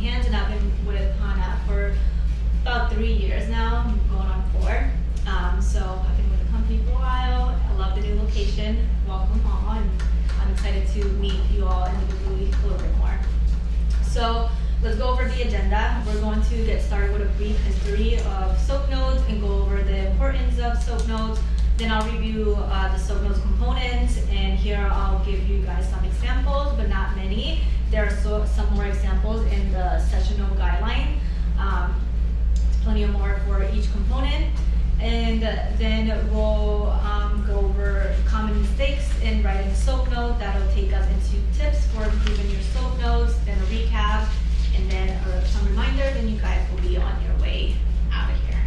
Hands, and I've been with Hana for about 3 years now, going on 4. So I've been with the company for a while. I love the new location. Welcome all, and I'm excited to meet you all individually a little bit more. So let's go over the agenda. We're going to get started with a brief history of SOAP notes and go over the importance of SOAP notes. Then I'll review the SOAP notes components, and here I'll give you guys some examples, but not many. There are some more examples in the session note guideline. Plenty of more for each component. And then we'll go over common mistakes in writing a SOAP note. That'll take us into tips for improving your SOAP notes, then a recap, and then some reminders, and you guys will be on your way out of here.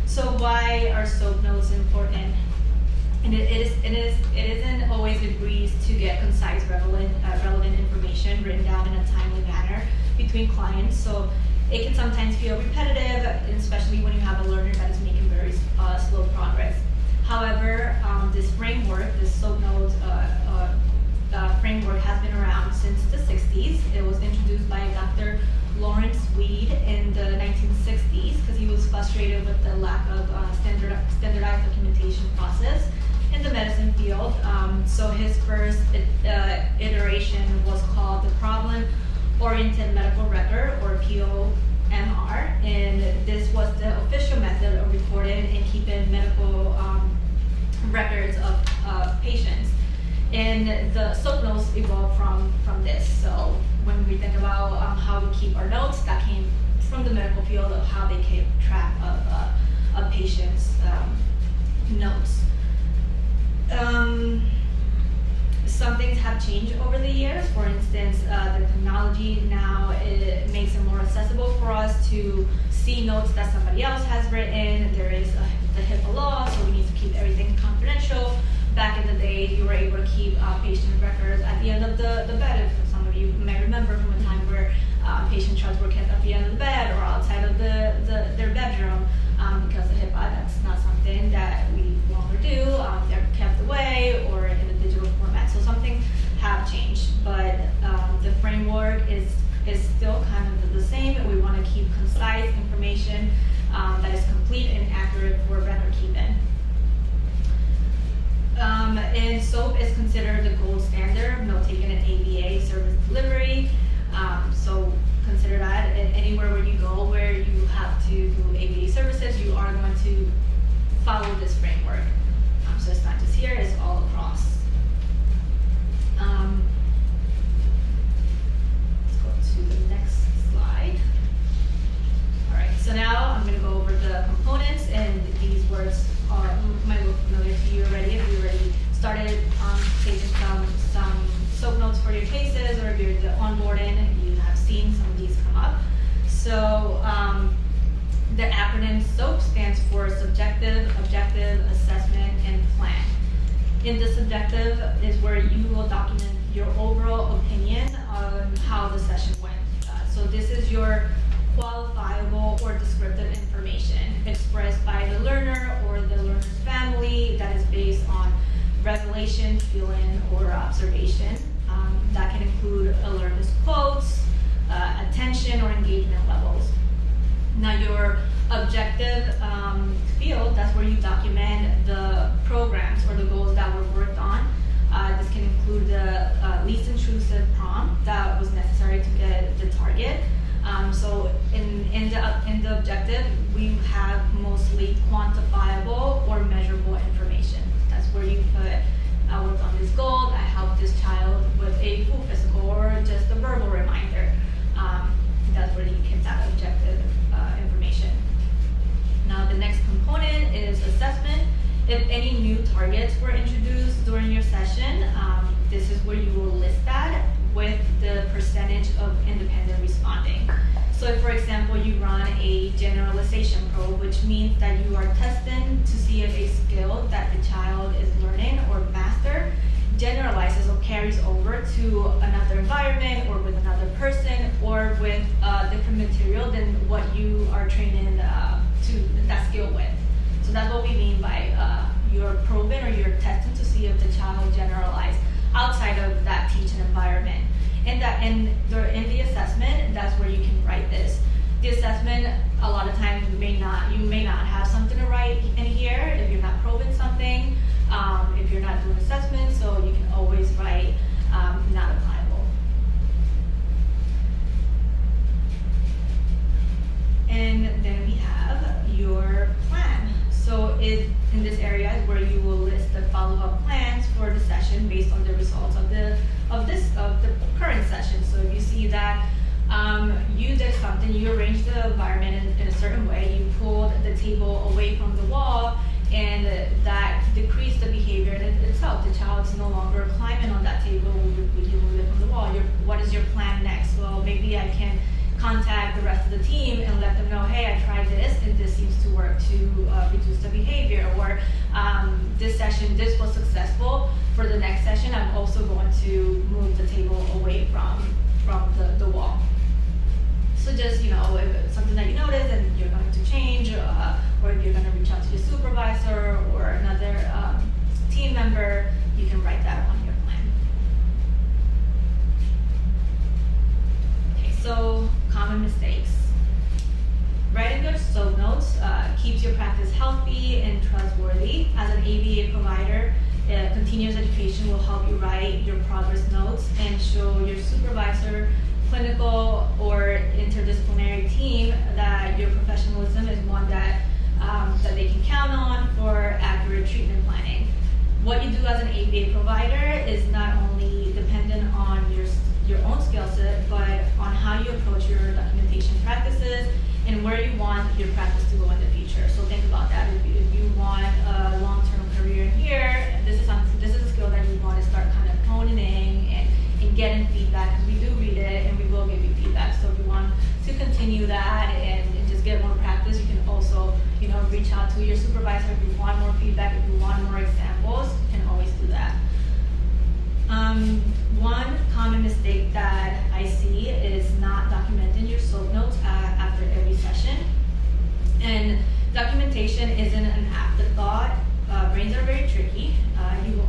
So why are SOAP notes important? And it isn't always a breeze to get concise, relevant information written down in a timely manner between clients. So it can sometimes feel repetitive, especially when you have a learner that is making very slow progress. However, this framework, this SOAP notes framework, has been around since the 60s. It was introduced by Dr. Lawrence Weed in the 1960s because he was frustrated with the lack of standardized documentation process in the medicine field. So his first iteration was called the Problem-Oriented Medical Record, or POMR, and this was the official method of recording and keeping medical records of patients. And the SOAP notes evolved from this. So when we think about how we keep our notes, that came from the medical field of how they keep track of patients' notes. Some things have changed over the years. For instance, the technology now, it makes it more accessible for us to see notes that somebody else has written. There is the HIPAA law, so we need to keep everything confidential. Back in the day, you were able to keep patient records at the end of the bed. If some of you may remember from a time where patient charts were kept at the end of the bed or outside of their bedroom. Because of HIPAA, that's not something that we longer do. They're kept away or in a digital format. So some things have changed, but the framework is still kind of the same. We want to keep concise information that is complete and accurate for record keeping. And SOAP is considered the gold standard of note-taking in ABA service delivery. So consider that anywhere where you go where you have to do ABA services, you are going to follow this framework. So it's not just here, it's all across. Let's go to the next slide. All right, so now I'm going to go over the components, and these words might look familiar to you already if you already started taking some SOAP notes for your cases, or if you're the onboarding, you have seen some of these come up. So the acronym SOAP stands for Subjective, Objective, Assessment, and Plan. In the subjective is where you will document your overall opinion on how the session went. So this is your qualifiable or descriptive information expressed by the learner or the learner's family that is based on revelation, feeling, or observation. That can include a learner's quotes, attention, or engagement levels. Now your objective field, that's where you document the programs or the goals that were worked on. This can include the least intrusive prompt that was necessary to get the target. So in the objective, we have mostly quantifiable or measurable information. That's where you put, I worked on this goal, I helped this child with a full physical or just a verbal reminder. That's where you get that objective information. Now the next component is assessment. If any new targets were introduced during your session, this is where you will list that with the percentage of independent responding. So if, for example, you run a generalization probe, which means that you are testing to see if a skill that the child is learning or master generalizes or carries over to another environment or with another person or with different material than what you are training to that skill with. So that's what we mean by you're probing or you're testing to see if the child generalized outside of that teaching environment. And in the assessment, that's where you can write this. The assessment, a lot of times you may not have something to write in here if you're not probing something, if you're not doing assessment, so you can always write not applicable. And then we have your plan. So in this area is where you will list the follow-up plans for the session based on the results of the current session. So if you see that you did something, you arranged the environment in a certain way, you pulled the table away from the wall, and that decreased the behavior in itself. The child's no longer climbing on that table when you move it from the wall. What is your plan next? Well, maybe I can contact the rest of the team and let them know, hey, I tried this and this seems to work to reduce the behavior, or this session, this was successful. For the next session, I'm also going to move the table away from the wall. So just, if it's something that you notice and you're going to change, or if you're going to reach out to your supervisor or another team member, you can write that on your plan. Okay, so common mistakes. Writing your SOAP notes keeps your practice healthy and trustworthy. As an ABA provider, continuous education will help you write your progress notes and show your supervisor, clinical or interdisciplinary team that your professionalism is one that they can count on for accurate treatment planning. What you do as an ABA provider is not only dependent on your own skill set, but on how you approach your documentation practices and where you want your practice to go in the future. So think about that. If you want a long-term career in here, this is a skill that you want to start kind of honing in and getting feedback, because we do read it and we will give you feedback. So if you want to continue that and just get more practice, you can also reach out to your supervisor if you want more feedback, if you want more examples, you can always do that. One common mistake that I see is not documenting your SOAP notes after every session. And documentation isn't an afterthought. Brains are very tricky.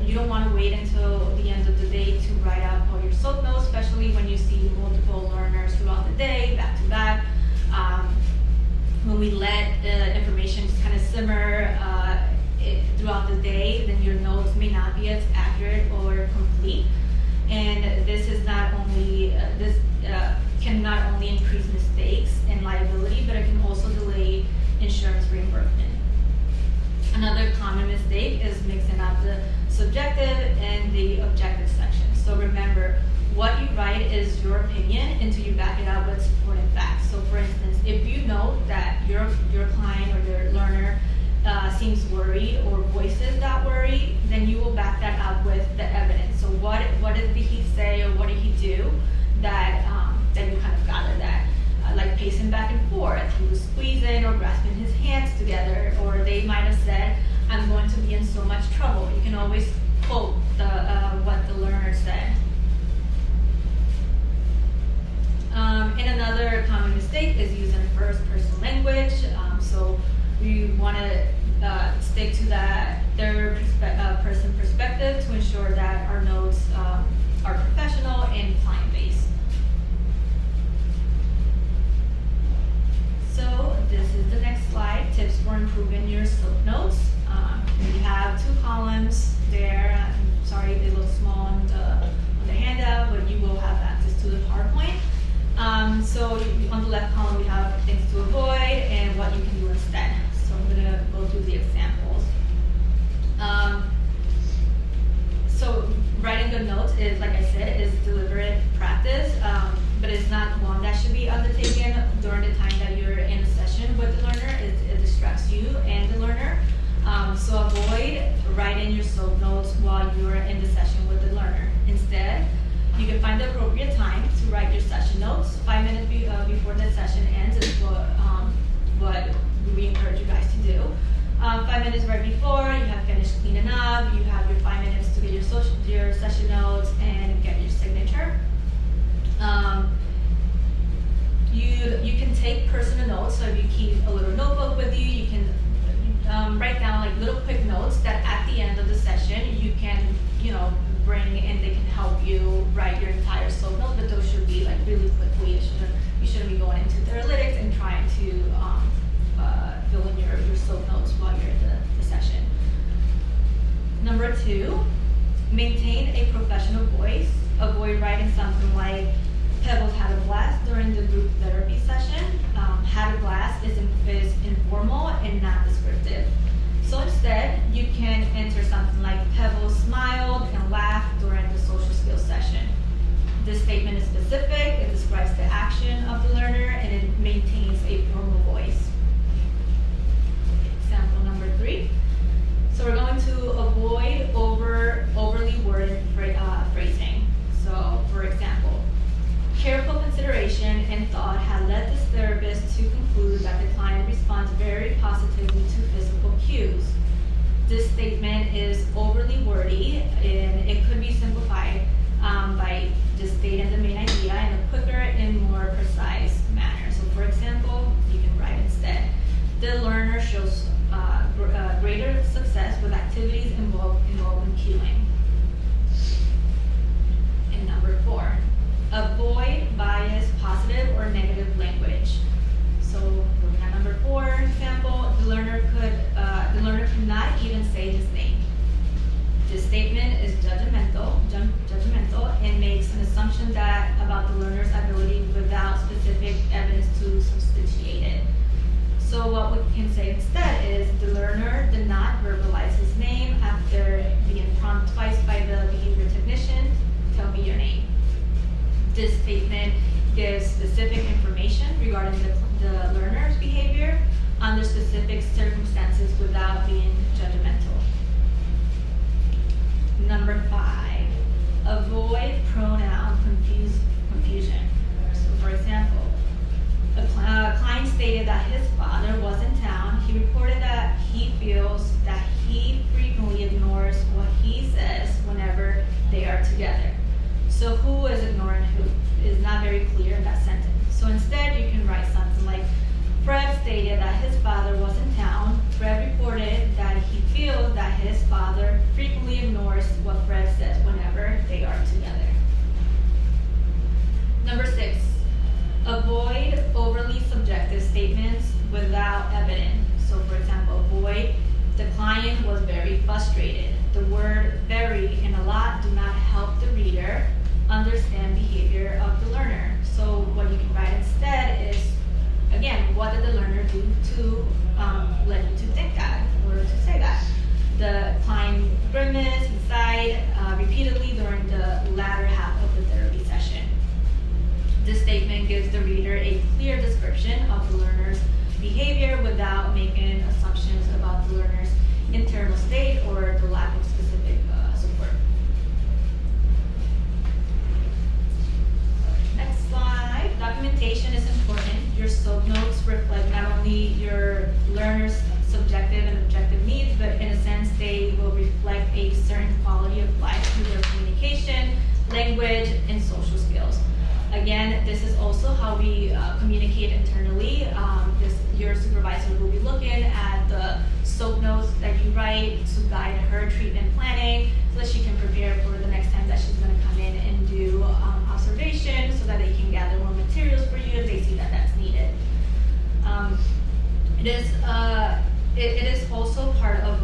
You don't want to wait until the end of the day to write out all your SOAP notes, especially when you see multiple learners throughout the day, back to back. When we let information just kind of simmer throughout the day, then your notes may not be as accurate or complete. And this is not only can not only increase mistakes and liability, but it can also delay insurance reimbursement. Another common mistake is mixing up the subjective and the objective sections. So remember, what you write is your opinion until you back it up with supporting facts. So for instance, if you know that your client or your learner seems worried or voices that worry, then you will back that up with the evidence. So what did he say or what did he do that you kind of gather that? Like pacing back and forth, he was squeezing or grasping his hands together, or they might have said, I'm going to be in so much trouble. You can always quote what the learner said. And another common mistake is using first-person language. So we want to stick to that third-person perspective to ensure that our notes are professional and client-based. So this is the next slide, tips for improving your SOAP notes. We have 2 columns there. I'm sorry they look small on the handout, but you will have access to the PowerPoint. So on the left column we have things to avoid and what you can do instead. So I'm going to go through the examples. So writing good notes is, like I said, is deliberate practice, but it's not one that should be undertaken during the time that you're in a session with the learner. It distracts you and the learner. So avoid writing your SOAP notes while you're in the session with the learner. Instead, you can find the appropriate time to write your session notes. 5 minutes before the session ends is what we encourage you guys to do. 5 minutes right before, you have finished cleaning up, you have your 5 minutes to get your session notes and get your signature. You can take personal notes, so if you keep a little notebook with you, you can write down like little quick notes that at the end of the session you can bring, and they can help you write your entire SOAP note, but positively to physical cues. This statement is overly wordy, and it could be simplified by just stating the main idea in a quicker and more precise manner. So for example, you can write instead, the learner shows greater success with activities involving cueing. And number 4, avoid biased positive or negative language. So looking at number 4 example, the learner could not even say his name. This statement is judgmental and makes an assumption about the learner's ability without specific evidence to substantiate it. So what we can say instead is the learner did not verbalize his name after being prompted twice by the behavior technician, tell me your name. This statement gives specific information regarding the learner's behavior under specific circumstances without being judgmental. Number 5, avoid pronoun confusion. So for example, a client stated that his father was in town. He reported that he feels that he frequently ignores what he says whenever they are together. So who is ignoring who is not very clear in that sentence. So instead you can write something like, Fred stated that his father was in town. Fred reported that he feels that his father frequently ignores what Fred says whenever they are together. Number 6, avoid overly subjective statements without evidence. So for example, avoid, the client was very frustrated. The word very and a lot do not help the reader understand behavior of the learner. So what you can write instead is, again, what did the learner do to let you to think that or to say that? The client grimaced and sighed repeatedly during the latter half of the therapy session. This statement gives the reader a clear description of the learner's behavior without making assumptions about the learner's internal state or the lack of specific support. Next slide. Documentation is important. Your SOAP notes reflect not only your learner's subjective and objective needs, but in a sense they will reflect a certain quality of life through their communication, language, and social skills. Again, this is also how we communicate internally. Your supervisor will be looking at the SOAP notes that you write to guide her treatment planning so that she can prepare for the next time that she's going to come in and do observation so that they can gather more materials for you if they see that that's needed. It is also part of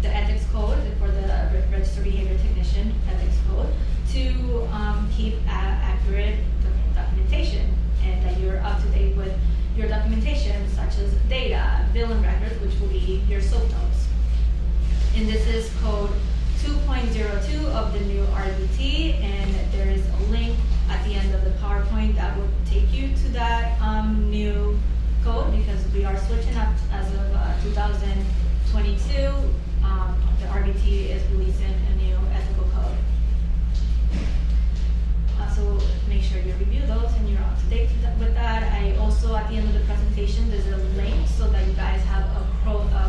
the ethics code for the registered behavior technician ethics code to keep accurate documentation and that you're up to date with your documentation such as data, billing records, which will be your SOAP notes. And this is code 2.02 of the new RBT, and there is a link at the end of the PowerPoint that will take you to that new code because we are switching up as of 2022. The RBT is releasing a new ethical code. So make sure you review those and you're up to date with that. I also, at the end of the presentation, there's a link so that you guys have a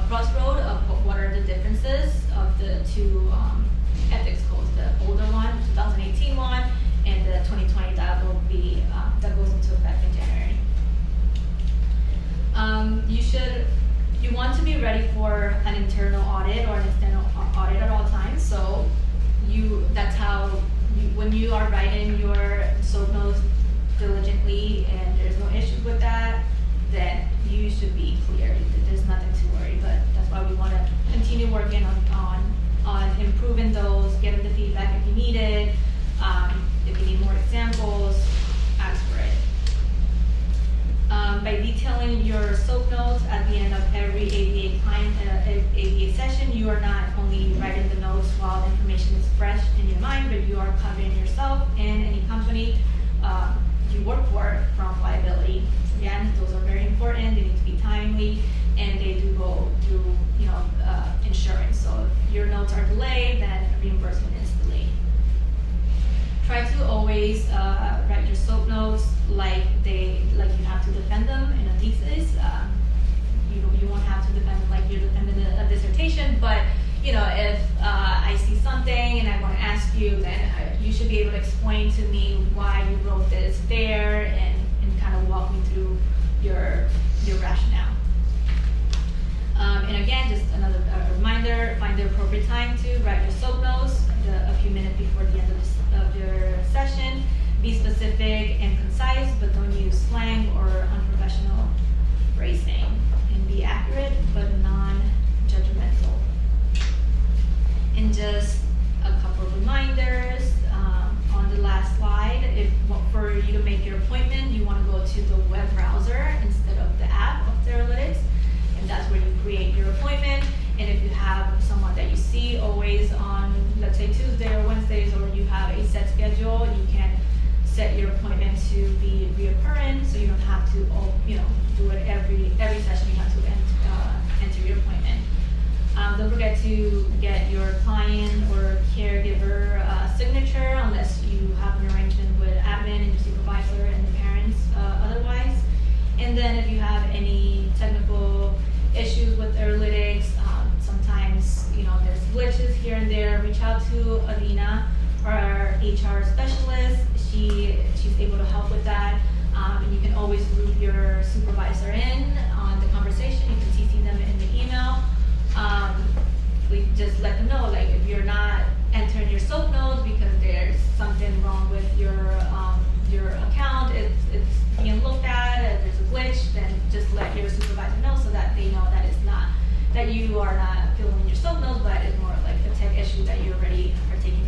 crossroad of what are the differences of the two ethics codes, the older one, 2018 one, and the 2020 that will be that goes into effect in January. You want to be ready for an internal audit or an external audit at all times. So that's how when you are writing your SOAP notes diligently and there's no issues with that, then you should be clear. There's nothing to worry. But that's why we want to continue working on improving those, getting the feedback if you need it. If you need more examples, ask for it. By detailing your SOAP notes at the end of every ABA client ABA session, you are not only writing the notes while the information is fresh in your mind, but you are covering yourself and any company you work for from liability. Again, those are very important. They need to be timely, and they do go through insurance. So if your notes are delayed, then reimbursement is delayed. Try to always write your SOAP notes like you have to defend them in a thesis. You if I see something and I want to ask you, then you should be able to explain to me why you wrote this there and kind of walk me through your rationale. And again, just another reminder, find the appropriate time to write your SOAP notes a few minutes before the end of your session. Be specific and concise, but don't use slang or unprofessional phrasing. And be accurate, but non-judgmental. And just a couple of reminders on the last slide. For you to make your appointment, you want to go to the web browser instead of the app of Teralytics, and that's where you create your appointment. And if you have someone that you see always on, let's say Tuesday or Wednesdays, or you have a set schedule, you can set your appointment to be reoccurring, so you don't have to do it every session. You have to enter your appointment. Don't forget to get your client or caregiver signature unless you have an arrangement with admin and your supervisor and the parents otherwise. And then if you have any technical issues with Teralytics, sometimes there's glitches here and there, reach out to Alina, our HR specialist. She's able to help with that. And you can always loop your supervisor in on the conversation. You can CC them in the email. We just let them know, like, if you're not entering your SOAP notes because there's something wrong with your account, it's being looked at, there's a glitch, then just let your supervisor know so that they know that you are not filling in your SOAP notes, but it's more like a tech issue that you already are taking